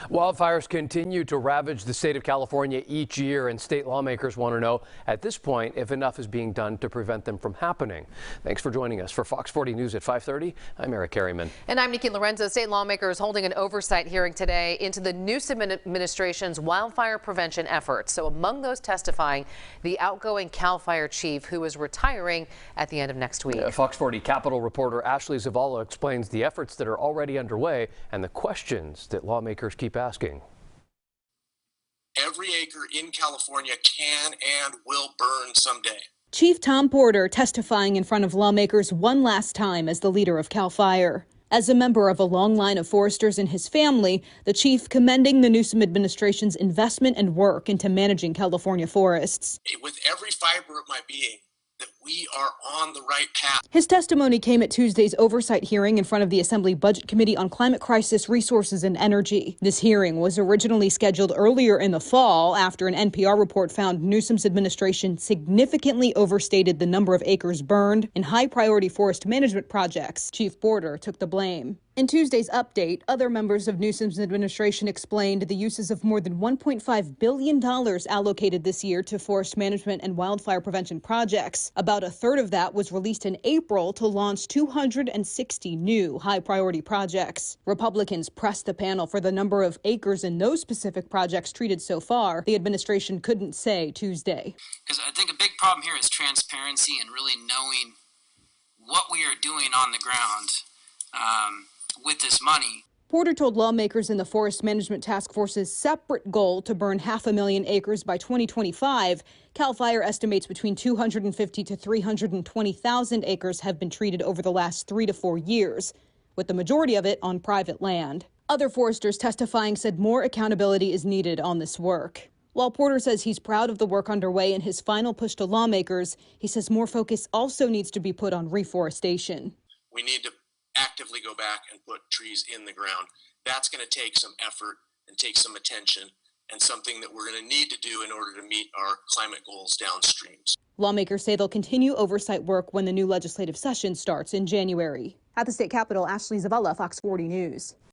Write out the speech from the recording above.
Wildfires continue to ravage the state of California each year, and state lawmakers want to know at this point if enough is being done to prevent them from happening. Thanks for joining us. For Fox 40 News at 5:30, I'm Eric Carryman. And I'm Nikki Lorenzo. State lawmakers holding an oversight hearing today into the Newsom administration's wildfire prevention efforts. So among those testifying, the outgoing CAL FIRE chief who is retiring at the end of next week. Fox 40 Capitol reporter Ashley Zavala explains the efforts that are already underway and the questions that lawmakers keep asking. Every acre in California can and will burn someday. Chief Tom Porter testifying in front of lawmakers one last time as the leader of CAL FIRE. As a member of a long line of foresters in his family, the chief commending the Newsom administration's investment and work into managing California forests. With every fiber of my being, that we are on the right path. His testimony came at Tuesday's oversight hearing in front of the Assembly Budget Committee on Climate Crisis, Resources, and Energy. This hearing was originally scheduled earlier in the fall after an NPR report found Newsom's administration significantly overstated the number of acres burned in high-priority forest management projects. Chief Porter took the blame. In Tuesday's update, other members of Newsom's administration explained the uses of more than $1.5 billion allocated this year to forest management and wildfire prevention projects. About a third of that was released in April to launch 260 new high-priority projects. Republicans pressed the panel for the number of acres in those specific projects treated so far. The administration couldn't say Tuesday. Because I think a big problem here is transparency and really knowing what we are doing on the ground. With this money. Porter told lawmakers in the Forest Management Task Force's separate goal to burn 500,000 acres by 2025, CAL FIRE estimates between 250,000 to 320,000 acres have been treated over the last 3 to 4 years, with the majority of it on private land. Other foresters testifying said more accountability is needed on this work. While Porter says he's proud of the work underway in his final push to lawmakers, he says more focus also needs to be put on reforestation. We need to actively go back and put trees in the ground. That's going to take some effort and take some attention, and something that we're going to need to do in order to meet our climate goals downstreams. Lawmakers say they'll continue oversight work when the new legislative session starts in January. At the state capitol, Ashley Zavala, Fox 40 News.